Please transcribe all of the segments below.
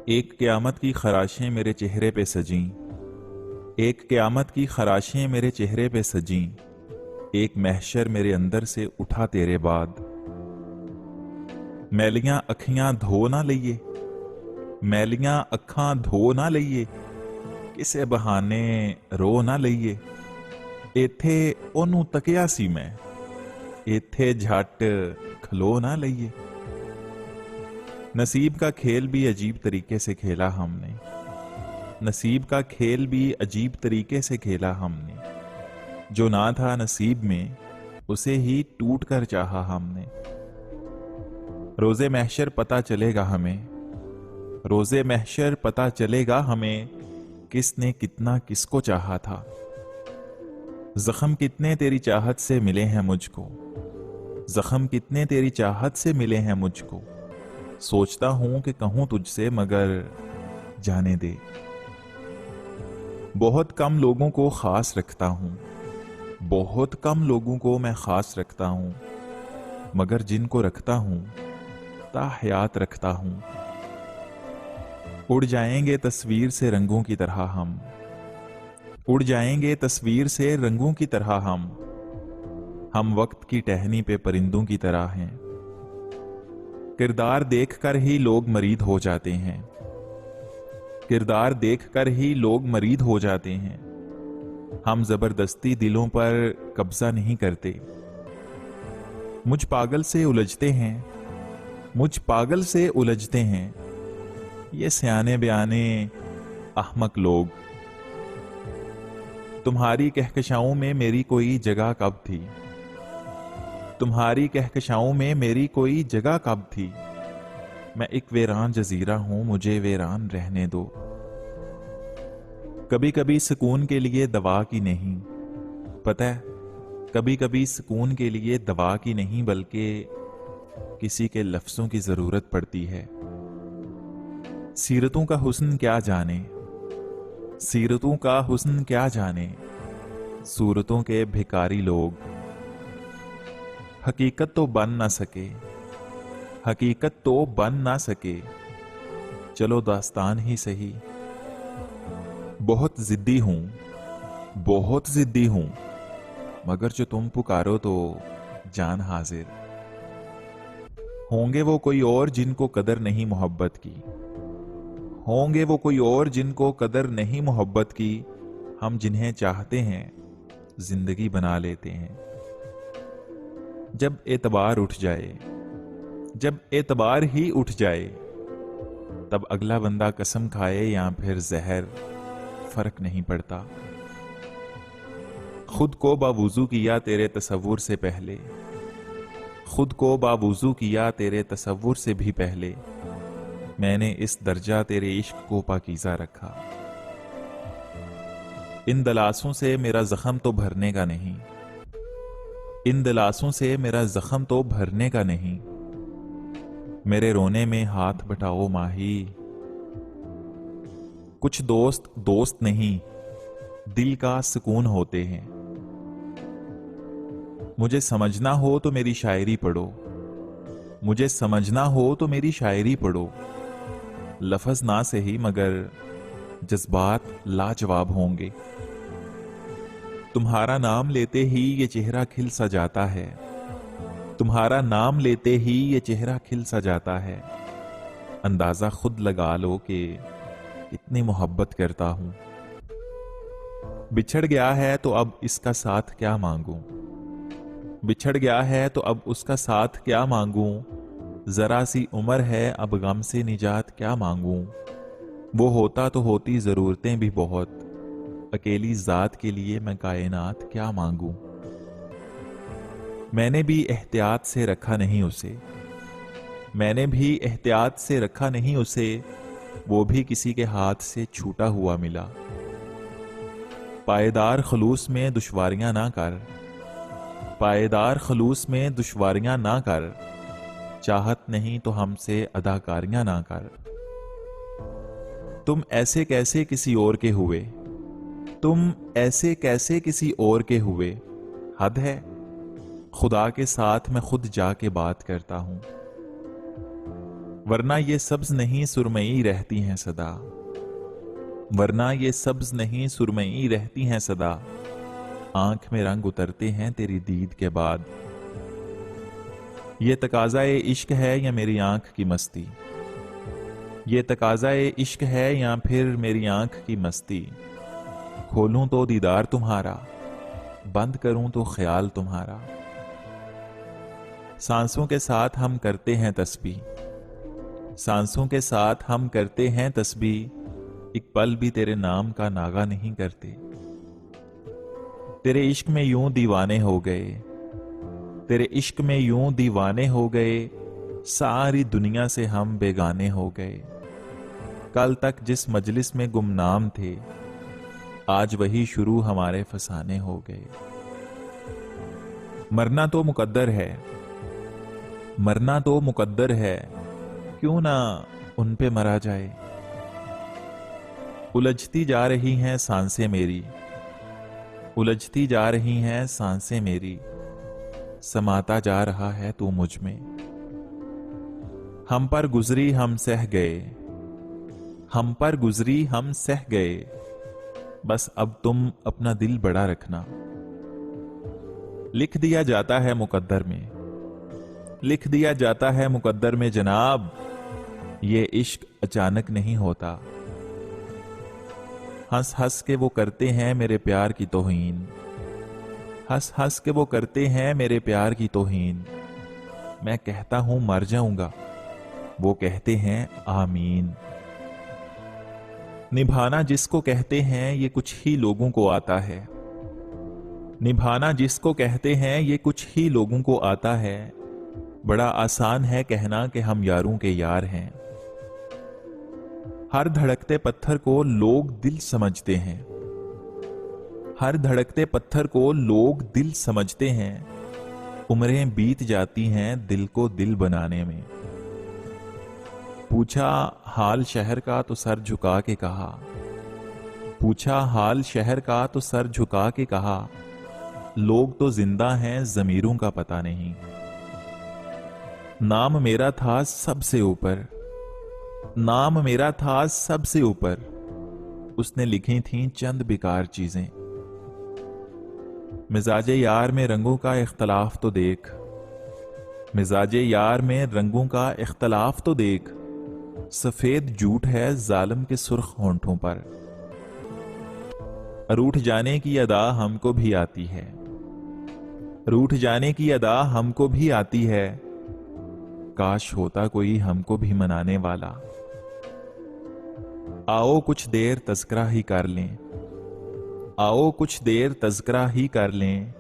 एक क़यामत की ख़राशें मेरे चेहरे पे सजीं, एक क़यामत की ख़राशें मेरे चेहरे पे सजीं, एक महशर मेरे अंदर से उठा तेरे बाद। मैलियां अखियां धो ना लईए, मैलियां अखां धो ना लईए, किसे बहाने रो ना लईए। इत्थे ओनू तकिया सी मैं, इत्थे झट खलो ना लईए। नसीब का खेल भी अजीब तरीके से खेला हमने, नसीब का खेल भी अजीब तरीके से खेला हमने। जो ना था नसीब में उसे ही टूट कर चाहा हमने। रोजे महशर पता चलेगा हमें, रोजे महशर पता चलेगा हमें, किसने कितना किसको चाहा था। जख्म कितने तेरी चाहत से मिले हैं मुझको, जख्म कितने तेरी चाहत से मिले हैं मुझको। सोचता हूं कि कहूं तुझसे मगर जाने दे। बहुत कम लोगों को खास रखता हूं, बहुत कम लोगों को मैं खास रखता हूं, मगर जिनको रखता हूं ताहयात रखता हूं। उड़ जाएंगे तस्वीर से रंगों की तरह हम, उड़ जाएंगे तस्वीर से रंगों की तरह हम वक्त की टहनी पे परिंदों की तरह हैं। किरदार देखकर ही लोग मरीद हो जाते हैं, किरदार देखकर ही लोग मरीद हो जाते हैं। हम जबरदस्ती दिलों पर कब्जा नहीं करते। मुझ पागल से उलझते हैं, मुझ पागल से उलझते हैं ये सयाने बयाने अहमक लोग। तुम्हारी कहकशाओं में मेरी कोई जगह कब थी, तुम्हारी कहकशाओं में मेरी कोई जगह कब थी। मैं एक वीरान जजीरा हूं, मुझे वीरान रहने दो। कभी कभी सुकून के लिए दवा की नहीं, पता है, कभी कभी सुकून के लिए दवा की नहीं बल्कि किसी के लफ्जों की जरूरत पड़ती है। सीरतों का हुस्न क्या जाने, सीरतों का हुस्न क्या जाने, सूरतों के भिकारी लोग। हकीकत तो बन ना सके, हकीकत तो बन ना सके, चलो दास्तान ही सही। बहुत जिद्दी हूं, बहुत जिद्दी हूं, मगर जो तुम पुकारो तो जान हाजिर। होंगे वो कोई और जिनको कदर नहीं मोहब्बत की, होंगे वो कोई और जिनको कदर नहीं मोहब्बत की। हम जिन्हें चाहते हैं जिंदगी बना लेते हैं। जब एतबार उठ जाए, जब एतबार ही उठ जाए, तब अगला बंदा कसम खाए या फिर जहर, फर्क नहीं पड़ता। खुद को बावुजू किया तेरे तसव्वुर से पहले, खुद को बावुजू किया तेरे तसव्वुर से भी पहले। मैंने इस दर्जा तेरे इश्क को पाकीज़ा रखा। इन दलासों से मेरा जख्म तो भरने का नहीं, इन दलासों से मेरा जख्म तो भरने का नहीं। मेरे रोने में हाथ बटाओ माही। कुछ दोस्त दोस्त नहीं, दिल का सुकून होते हैं। मुझे समझना हो तो मेरी शायरी पढ़ो, मुझे समझना हो तो मेरी शायरी पढ़ो। लफ्ज ना सही मगर जज्बात लाजवाब होंगे। तुम्हारा नाम लेते ही ये चेहरा खिल सा जाता है, तुम्हारा नाम लेते ही ये चेहरा खिल सा जाता है। अंदाजा खुद लगा लो कि कितनी मोहब्बत करता हूं। बिछड़ गया है तो अब इसका साथ क्या मांगूं, बिछड़ गया है तो अब उसका साथ क्या मांगूं। जरा सी उम्र है अब गम से निजात क्या मांगूं। वो होता तो होती जरूरतें भी बहुत, अकेली जात के लिए मैं कायनात क्या मांगूं। मैंने भी एहतियात से रखा नहीं उसे, मैंने भी एहतियात से रखा नहीं उसे। वो भी किसी के हाथ से छूटा हुआ मिला। पायदार खलूस में दुश्वारियां ना कर, पायदार खलूस में दुश्वारियां ना कर। चाहत नहीं तो हमसे अदाकारियां ना कर। तुम ऐसे कैसे किसी और के हुए, तुम ऐसे कैसे किसी और के हुए। हद है, खुदा के साथ मैं खुद जाके बात करता हूं। वरना ये सब्ज नहीं सुरमई रहती हैं सदा, वरना ये सब्ज नहीं सुरमई रहती हैं सदा, आंख में रंग उतरते हैं तेरी दीद के बाद। ये तकाज़ाए इश्क है या मेरी आंख की मस्ती, ये तकाज़ाए इश्क है या फिर मेरी आंख की मस्ती। खोलूं तो दीदार तुम्हारा, बंद करूं तो ख्याल तुम्हारा। सांसों के साथ हम करते हैं तस्बीह, सांसों के साथ हम करते हैं तस्बीह, एक पल भी तेरे नाम का नागा नहीं करते। तेरे इश्क में यूं दीवाने हो गए, तेरे इश्क में यूं दीवाने हो गए, सारी दुनिया से हम बेगाने हो गए। कल तक जिस मजलिस में गुमनाम थे, आज वही शुरू हमारे फसाने हो गए। मरना तो मुकद्दर है, मरना तो मुकद्दर है, क्यों ना उन पे मरा जाए। उलझती जा रही हैं सांसें मेरी, उलझती जा रही हैं सांसें मेरी, समाता जा रहा है तू मुझ में। हम पर गुजरी हम सह गए, हम पर गुजरी हम सह गए, बस अब तुम अपना दिल बड़ा रखना। लिख दिया जाता है मुकद्दर में, लिख दिया जाता है मुकद्दर में जनाब, ये इश्क अचानक नहीं होता। हंस हंस के वो करते हैं मेरे प्यार की तौहीन, हंस हंस के वो करते हैं मेरे प्यार की तौहीन। मैं कहता हूं मर जाऊंगा, वो कहते हैं आमीन। निभाना जिसको कहते हैं ये कुछ ही लोगों को आता है, निभाना जिसको कहते हैं ये कुछ ही लोगों को आता है। बड़ा आसान है कहना कि हम यारों के यार हैं। हर धड़कते पत्थर को लोग दिल समझते हैं, हर धड़कते पत्थर को लोग दिल समझते हैं। उम्रें बीत जाती हैं दिल को दिल बनाने में। पूछा हाल शहर का तो सर झुका के कहा, पूछा हाल शहर का तो सर झुका के कहा, लोग तो जिंदा हैं जमीरों का पता नहीं। नाम मेरा था सबसे ऊपर, नाम मेरा था सबसे ऊपर, उसने लिखी थी चंद बेकार चीजें। मिजाजे यार में रंगों का इख्तलाफ तो देख, मिजाजे यार में रंगों का इख्तलाफ तो देख, सफेद झूठ है जालिम के सुर्ख होंठों पर। रूठ जाने की अदा हमको भी आती है, रूठ जाने की अदा हमको भी आती है, काश होता कोई हमको भी मनाने वाला। आओ कुछ देर तज़किरा ही कर लें, आओ कुछ देर तज़किरा ही कर लें,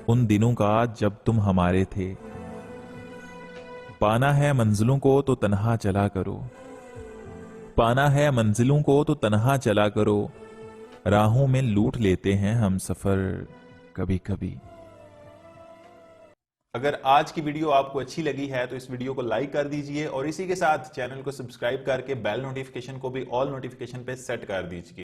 उन दिनों का जब तुम हमारे थे। पाना है मंजिलों को तो तन्हा चला करो, पाना है मंजिलों को तो तन्हा चला करो, राहों में लूट लेते हैं हम सफर कभी कभी। अगर आज की वीडियो आपको अच्छी लगी है तो इस वीडियो को लाइक कर दीजिए और इसी के साथ चैनल को सब्सक्राइब करके बेल नोटिफिकेशन को भी ऑल नोटिफिकेशन पे सेट कर दीजिए।